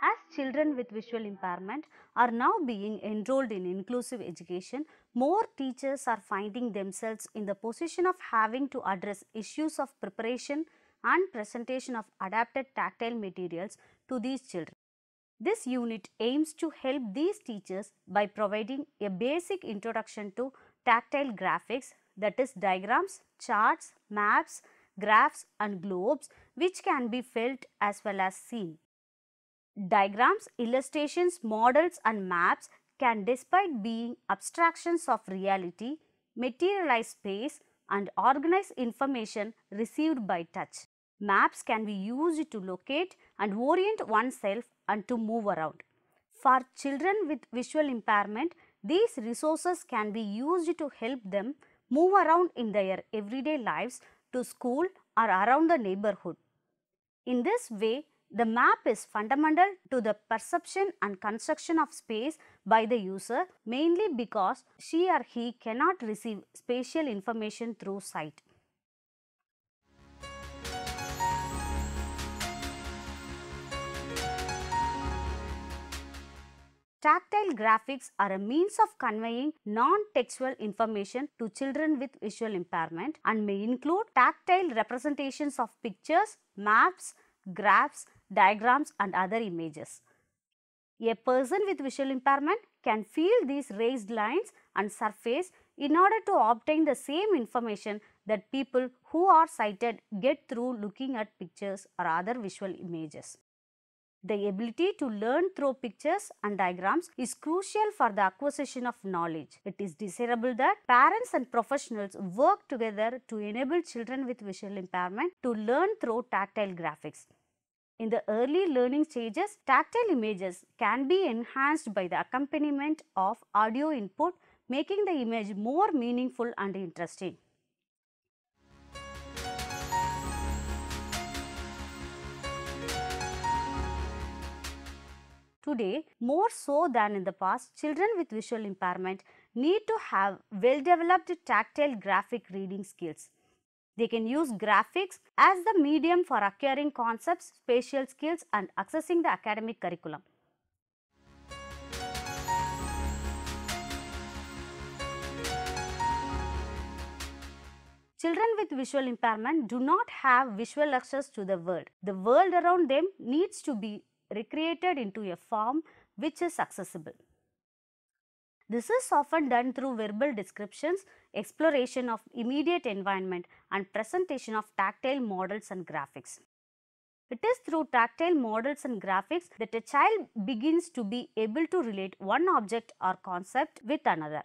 As children with visual impairment are now being enrolled in inclusive education, more teachers are finding themselves in the position of having to address issues of preparation and presentation of adapted tactile materials to these children. This unit aims to help these teachers by providing a basic introduction to tactile graphics, that is diagrams, charts, maps, graphs and globes, which can be felt as well as seen. Diagrams, illustrations, models and maps can, despite being abstractions of reality, materialize space and organize information received by touch. Maps can be used to locate and orient oneself and to move around. For children with visual impairment, these resources can be used to help them move around in their everyday lives, to school or around the neighborhood. In this way, the map is fundamental to the perception and construction of space by the user, mainly because she or he cannot receive spatial information through sight. Tactile graphics are a means of conveying non-textual information to children with visual impairment and may include tactile representations of pictures, maps, graphs, diagrams and other images. A person with visual impairment can feel these raised lines and surface in order to obtain the same information that people who are sighted get through looking at pictures or other visual images. The ability to learn through pictures and diagrams is crucial for the acquisition of knowledge. It is desirable that parents and professionals work together to enable children with visual impairment to learn through tactile graphics. In the early learning stages, tactile images can be enhanced by the accompaniment of audio input, making the image more meaningful and interesting. Today, more so than in the past, children with visual impairment need to have well-developed tactile graphic reading skills. They can use graphics as the medium for acquiring concepts, spatial skills and accessing the academic curriculum. Children with visual impairment do not have visual access to the world. The world around them needs to be recreated into a form which is accessible. This is often done through verbal descriptions, exploration of immediate environment and presentation of tactile models and graphics. It is through tactile models and graphics that a child begins to be able to relate one object or concept with another.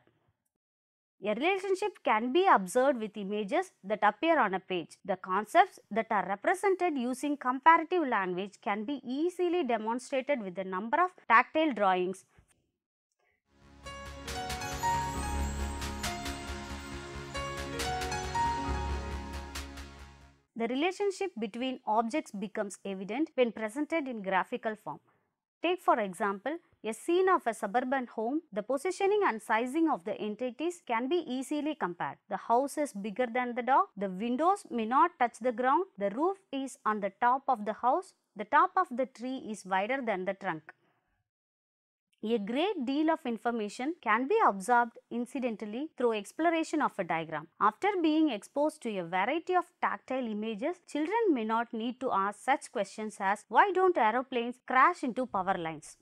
A relationship can be observed with images that appear on a page. The concepts that are represented using comparative language can be easily demonstrated with a number of tactile drawings. The relationship between objects becomes evident when presented in graphical form. Take for example, a scene of a suburban home. The positioning and sizing of the entities can be easily compared. The house is bigger than the dog. The windows may not touch the ground. The roof is on the top of the house. The top of the tree is wider than the trunk. A great deal of information can be absorbed incidentally through exploration of a diagram. After being exposed to a variety of tactile images, children may not need to ask such questions as, why don't aeroplanes crash into power lines?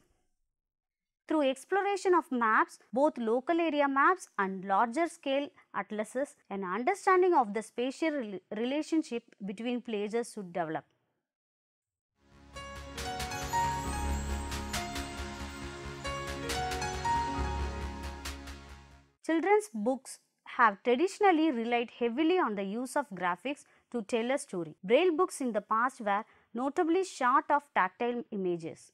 Through exploration of maps, both local area maps and larger scale atlases, an understanding of the spatial relationship between places should develop. Children's books have traditionally relied heavily on the use of graphics to tell a story. Braille books in the past were notably short of tactile images.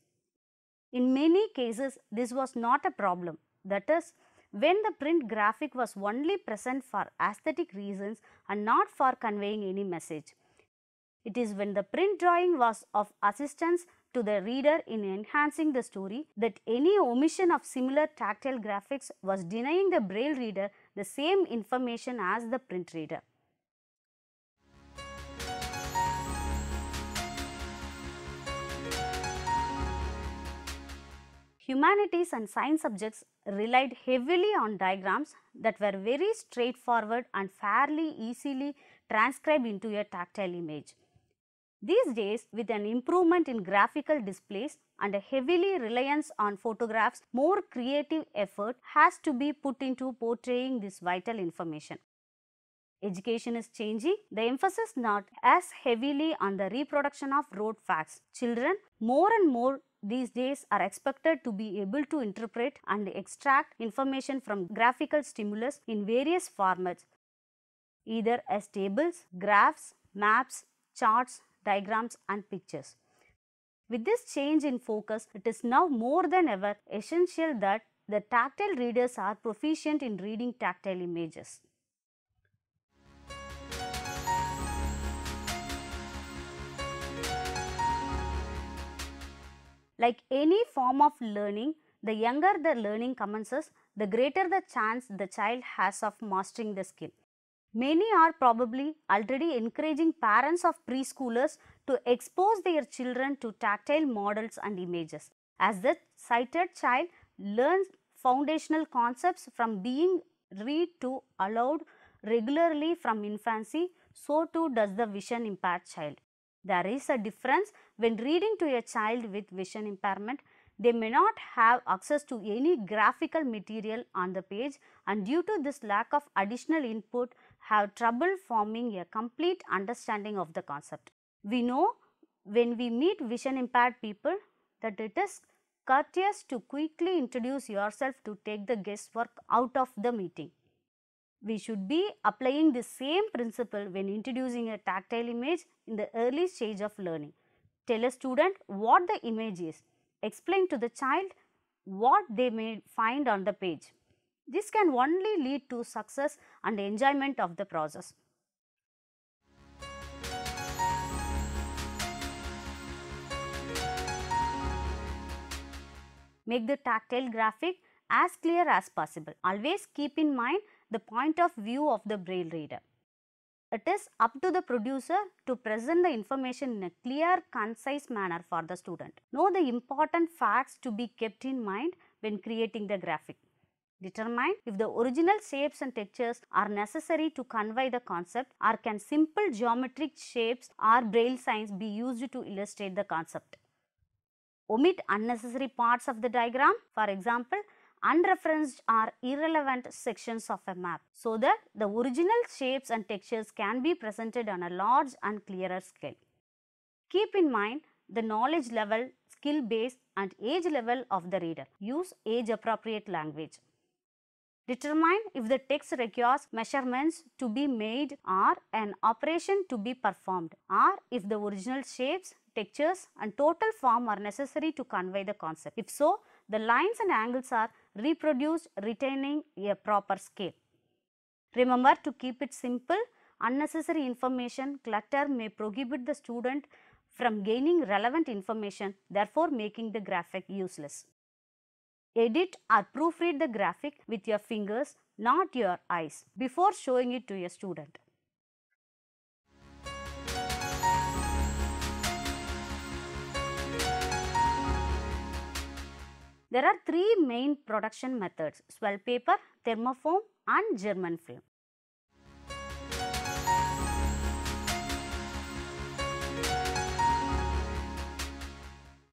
In many cases, this was not a problem. That is, when the print graphic was only present for aesthetic reasons and not for conveying any message. It is when the print drawing was of assistance to the reader in enhancing the story that any omission of similar tactile graphics was denying the Braille reader the same information as the print reader. Humanities and science subjects relied heavily on diagrams that were very straightforward and fairly easily transcribed into a tactile image. These days, with an improvement in graphical displays and a heavily reliance on photographs, more creative effort has to be put into portraying this vital information. Education is changing, the emphasis not as heavily on the reproduction of rote facts. Children more and more these days are expected to be able to interpret and extract information from graphical stimulus in various formats, either as tables, graphs, maps, charts, diagrams and pictures. With this change in focus, it is now more than ever essential that the tactile readers are proficient in reading tactile images. Like any form of learning, the younger the learning commences, the greater the chance the child has of mastering the skill. Many are probably already encouraging parents of preschoolers to expose their children to tactile models and images. As the sighted child learns foundational concepts from being read to aloud regularly from infancy, so too does the vision impaired child. There is a difference when reading to a child with vision impairment. They may not have access to any graphical material on the page, and due to this lack of additional input have trouble forming a complete understanding of the concept. We know when we meet vision impaired people that it is courteous to quickly introduce yourself to take the guesswork out of the meeting. We should be applying the same principle when introducing a tactile image in the early stage of learning. Tell a student what the image is. Explain to the child what they may find on the page. This can only lead to success and enjoyment of the process. Make the tactile graphic as clear as possible. Always keep in mind the point of view of the braille reader. It is up to the producer to present the information in a clear, concise manner for the student. Know the important facts to be kept in mind when creating the graphic. Determine if the original shapes and textures are necessary to convey the concept, or can simple geometric shapes or braille signs be used to illustrate the concept. Omit unnecessary parts of the diagram, for example, unreferenced or irrelevant sections of a map, so that the original shapes and textures can be presented on a large and clearer scale. Keep in mind the knowledge level, skill base and age level of the reader. Use age appropriate language. Determine if the text requires measurements to be made or an operation to be performed, or if the original shapes, textures and total form are necessary to convey the concept. If so, the lines and angles are reproduced retaining a proper scale. Remember to keep it simple. Unnecessary information clutter may prohibit the student from gaining relevant information, therefore making the graphic useless. Edit or proofread the graphic with your fingers, not your eyes, before showing it to a student. There are three main production methods: swell paper, thermoform and German film.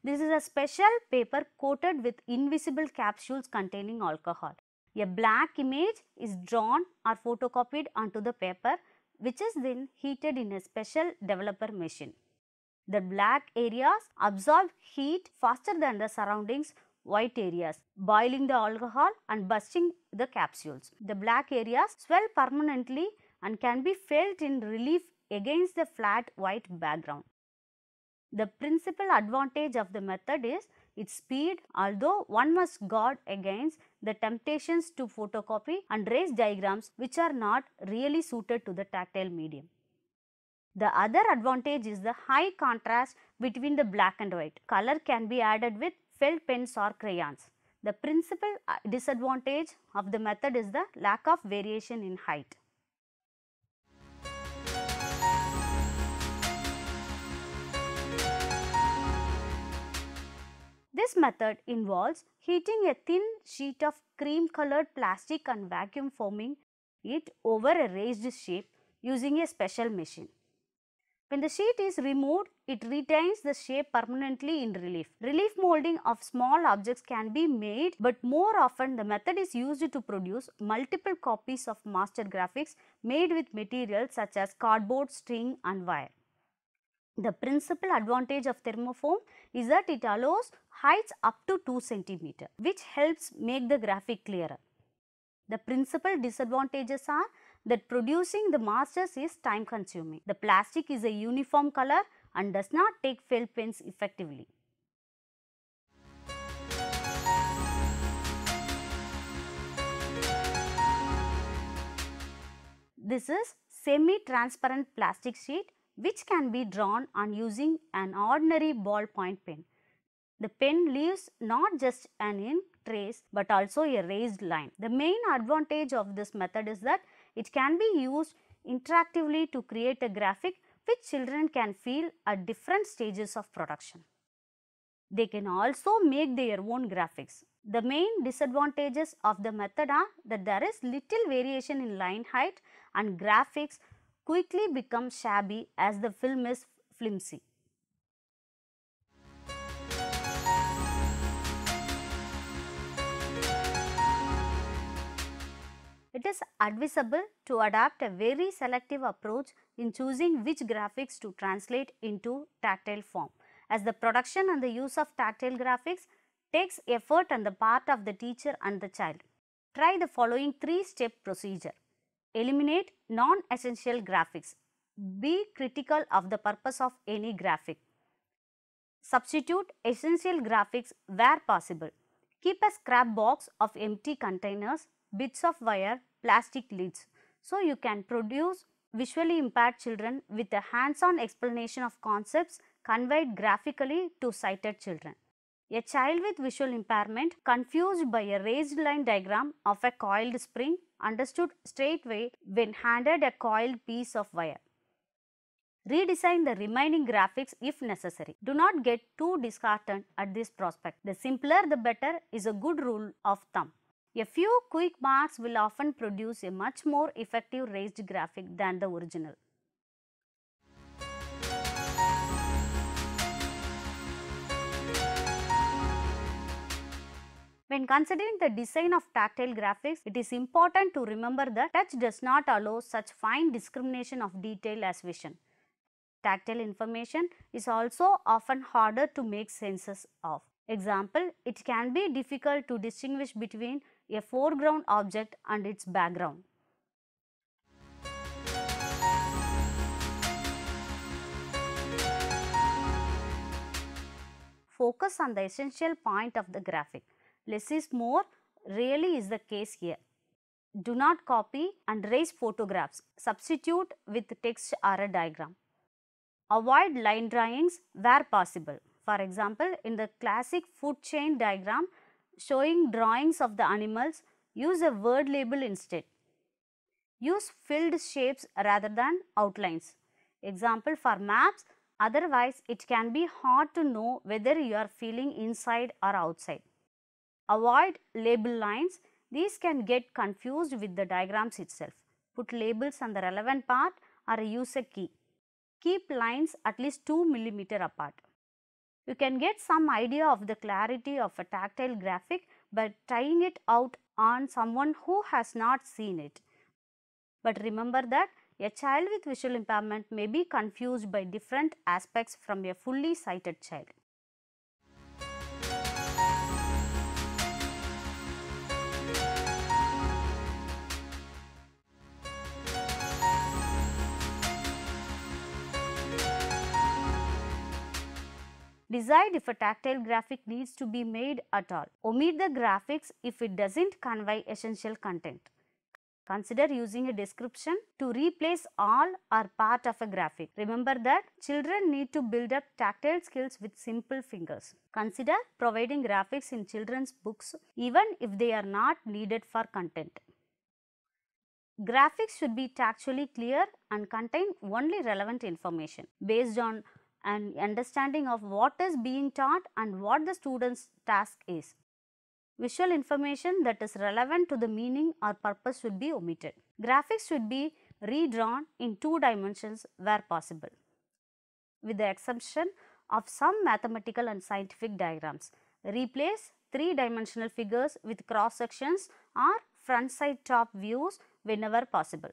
This is a special paper coated with invisible capsules containing alcohol. A black image is drawn or photocopied onto the paper, which is then heated in a special developer machine. The black areas absorb heat faster than the surroundings white areas, boiling the alcohol and bursting the capsules. The black areas swell permanently and can be felt in relief against the flat white background. The principal advantage of the method is its speed, although one must guard against the temptations to photocopy and raise diagrams which are not really suited to the tactile medium. The other advantage is the high contrast between the black and white. Color can be added with felt pens or crayons. The principal disadvantage of the method is the lack of variation in height. This method involves Heating a thin sheet of cream colored plastic and vacuum forming it over a raised shape using a special machine. When the sheet is removed, it retains the shape permanently in relief. Relief molding of small objects can be made, but more often the method is used to produce multiple copies of master graphics made with materials such as cardboard, string and wire. The principal advantage of thermoform is that it allows heights up to 2 cm, which helps make the graphic clearer. The principal disadvantages are that producing the masters is time consuming. The plastic is a uniform color and does not take felt pens effectively. This is semi-transparent plastic sheet which can be drawn on using an ordinary ballpoint pen. The pen leaves not just an ink trace but also a raised line. The main advantage of this method is that it can be used interactively to create a graphic which children can feel at different stages of production. They can also make their own graphics. The main disadvantages of the method are that there is little variation in line height and graphics quickly become shabby as the film is flimsy. It is advisable to adopt a very selective approach in choosing which graphics to translate into tactile form, as the production and the use of tactile graphics takes effort on the part of the teacher and the child. Try the following 3-step procedure. Eliminate non-essential graphics. Be critical of the purpose of any graphic. Substitute essential graphics where possible. Keep a scrap box of empty containers, bits of wire, plastic lids, so you can produce visually impaired children with a hands-on explanation of concepts conveyed graphically to sighted children. A child with visual impairment confused by a raised line diagram of a coiled spring understood straightway when handed a coiled piece of wire. Redesign the remaining graphics if necessary. Do not get too disheartened at this prospect. The simpler the better is a good rule of thumb. A few quick marks will often produce a much more effective raised graphic than the original. When considering the design of tactile graphics, it is important to remember that touch does not allow such fine discrimination of detail as vision. Tactile information is also often harder to make sense of. Example, it can be difficult to distinguish between a foreground object and its background. Focus on the essential point of the graphic. Less is more really is the case here. Do not copy and erase photographs. Substitute with text or a diagram. Avoid line drawings where possible. For example, in the classic food chain diagram showing drawings of the animals, use a word label instead. Use filled shapes rather than outlines. Example for maps, otherwise it can be hard to know whether you are feeling inside or outside. Avoid label lines, these can get confused with the diagrams itself. Put labels on the relevant part or use a key. Keep lines at least 2 mm apart. You can get some idea of the clarity of a tactile graphic by trying it out on someone who has not seen it. But remember that a child with visual impairment may be confused by different aspects from a fully sighted child. Decide if a tactile graphic needs to be made at all. Omit the graphics if it does not convey essential content. Consider using a description to replace all or part of a graphic. Remember that children need to build up tactile skills with simple fingers. Consider providing graphics in children's books even if they are not needed for content. Graphics should be tactually clear and contain only relevant information based on an understanding of what is being taught and what the student's task is. Visual information that is relevant to the meaning or purpose should be omitted. Graphics should be redrawn in 2 dimensions where possible, with the exception of some mathematical and scientific diagrams. Replace 3-dimensional figures with cross sections or front side top views whenever possible.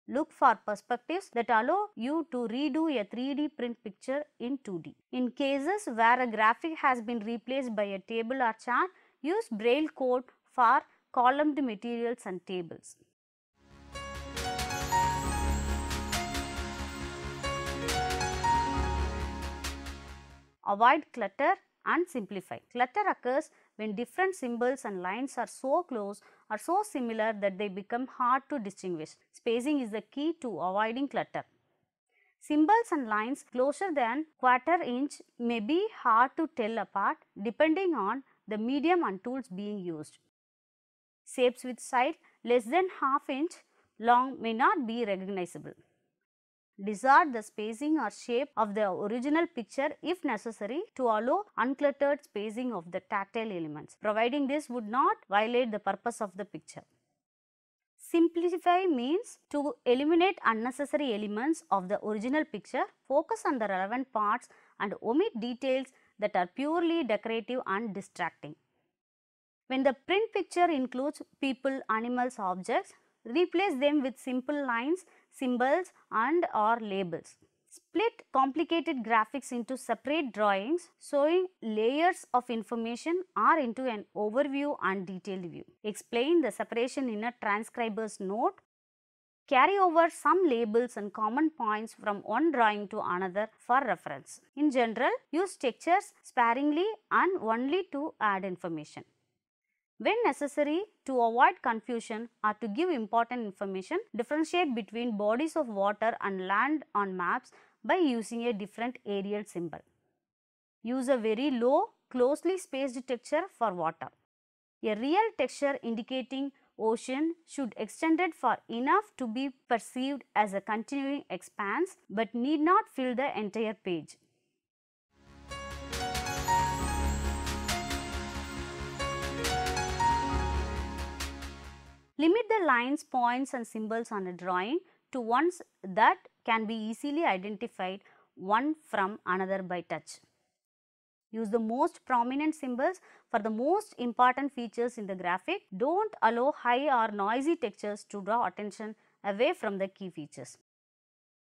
Look for perspectives that allow you to redo a 3D print picture in 2D. In cases where a graphic has been replaced by a table or chart, use Braille code for columned materials and tables. Avoid clutter and simplify. Clutter occurs when different symbols and lines are so close or so similar that they become hard to distinguish. Spacing is the key to avoiding clutter. Symbols and lines closer than quarter inch may be hard to tell apart depending on the medium and tools being used. Shapes with side less than ½ inch long may not be recognizable. Distort the spacing or shape of the original picture if necessary to allow uncluttered spacing of the tactile elements, providing this would not violate the purpose of the picture. Simplify means to eliminate unnecessary elements of the original picture, focus on the relevant parts and omit details that are purely decorative and distracting. When the print picture includes people, animals, objects, replace them with simple lines, symbols and or labels. Split complicated graphics into separate drawings showing layers of information or into an overview and detailed view. Explain the separation in a transcriber's note. Carry over some labels and common points from one drawing to another for reference. In general, use textures sparingly and only to add information. When necessary, to avoid confusion or to give important information, differentiate between bodies of water and land on maps by using a different aerial symbol. Use a very low, closely spaced texture for water. A real texture indicating ocean should extend it for enough to be perceived as a continuing expanse but need not fill the entire page. Limit the lines, points and symbols on a drawing to ones that can be easily identified one from another by touch. Use the most prominent symbols for the most important features in the graphic. Don't allow high or noisy textures to draw attention away from the key features.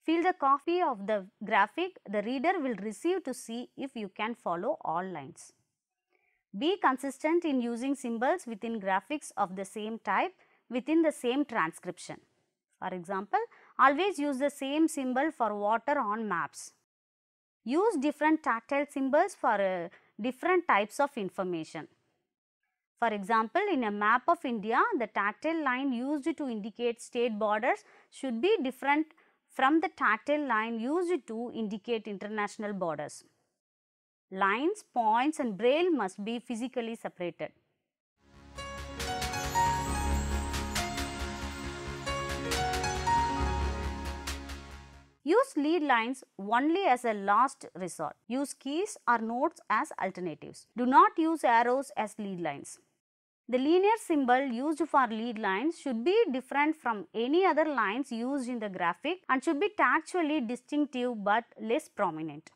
Fill the copy of the graphic the reader will receive to see if you can follow all lines. Be consistent in using symbols within graphics of the same type within the same transcription. For example, always use the same symbol for water on maps. Use different tactile symbols for different types of information. For example, in a map of India, the tactile line used to indicate state borders should be different from the tactile line used to indicate international borders. Lines, points and braille must be physically separated. Use lead lines only as a last resort. Use keys or notes as alternatives. Do not use arrows as lead lines. The linear symbol used for lead lines should be different from any other lines used in the graphic and should be tactually distinctive but less prominent.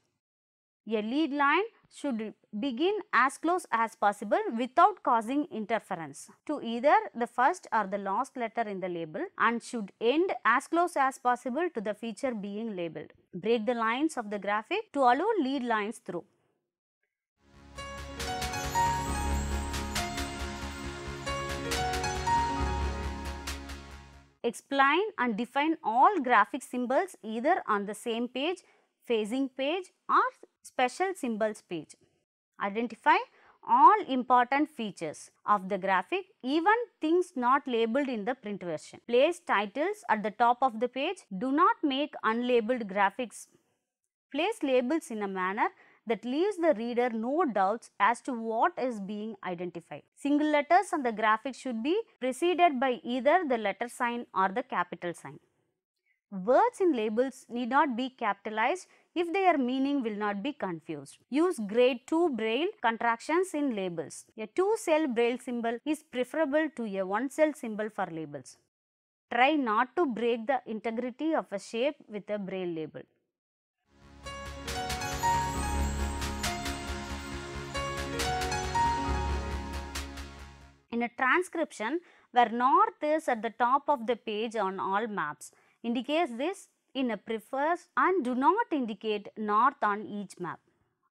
A lead line should begin as close as possible without causing interference to either the first or the last letter in the label and should end as close as possible to the feature being labeled. Break the lines of the graphic to allow lead lines through. Explain and define all graphic symbols either on the same page, facing page or special symbols page. Identify all important features of the graphic, even things not labeled in the print version. Place titles at the top of the page. Do not make unlabeled graphics. Place labels in a manner that leaves the reader no doubts as to what is being identified. Single letters on the graphic should be preceded by either the letter sign or the capital sign. Words in labels need not be capitalized if their meaning will not be confused. Use grade 2 braille contractions in labels. A 2-cell braille symbol is preferable to a 1-cell symbol for labels. Try not to break the integrity of a shape with a braille label. In a transcription where north is at the top of the page on all maps, indicates this in a prefers and do not indicate north on each map.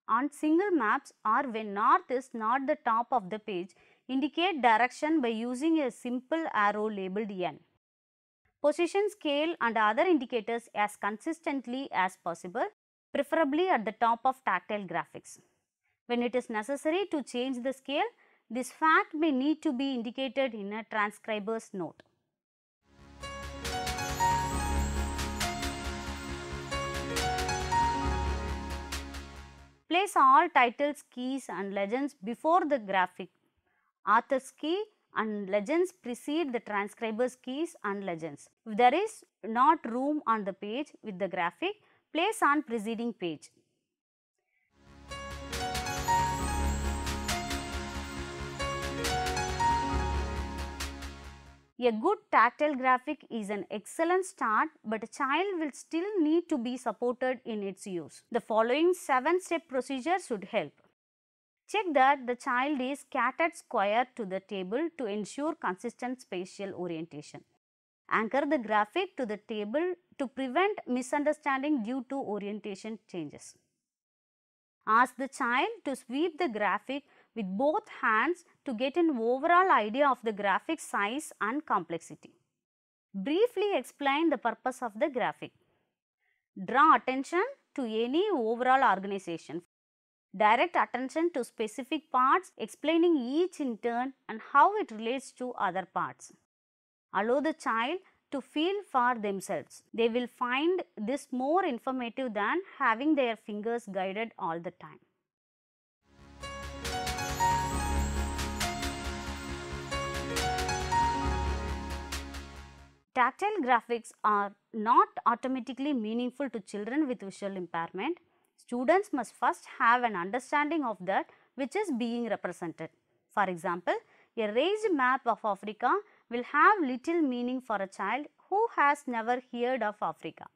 On single maps or when north is not the top of the page, indicate direction by using a simple arrow labeled N. Position scale and other indicators as consistently as possible, preferably at the top of tactile graphics. When it is necessary to change the scale, this fact may need to be indicated in a transcriber's note. Place all titles, keys and legends before the graphic. Author's key and legends precede the transcriber's keys and legends. If there is not room on the page with the graphic, place on preceding page. A good tactile graphic is an excellent start, but a child will still need to be supported in its use. The following 7-step procedure should help. Check that the child is scattered square to the table to ensure consistent spatial orientation. Anchor the graphic to the table to prevent misunderstanding due to orientation changes. Ask the child to sweep the graphic with both hands to get an overall idea of the graphic size and complexity. Briefly explain the purpose of the graphic. Draw attention to any overall organization. Direct attention to specific parts, explaining each in turn and how it relates to other parts. Allow the child to feel for themselves. They will find this more informative than having their fingers guided all the time. Tactile graphics are not automatically meaningful to children with visual impairment. Students must first have an understanding of that which is being represented. For example, a raised map of Africa will have little meaning for a child who has never heard of Africa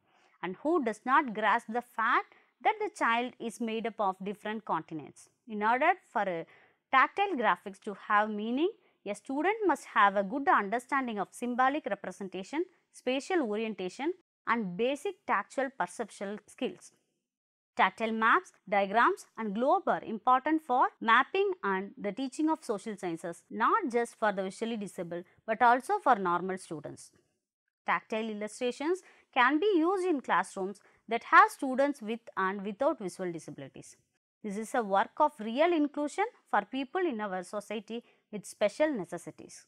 and who does not grasp the fact that the child is made up of different continents. In order for a tactile graphics to have meaning, a student must have a good understanding of symbolic representation, spatial orientation and basic tactual perceptual skills. Tactile maps, diagrams and globe are important for mapping and the teaching of social sciences, not just for the visually disabled but also for normal students. Tactile illustrations can be used in classrooms that have students with and without visual disabilities. This is a work of real inclusion for people in our society with special necessities.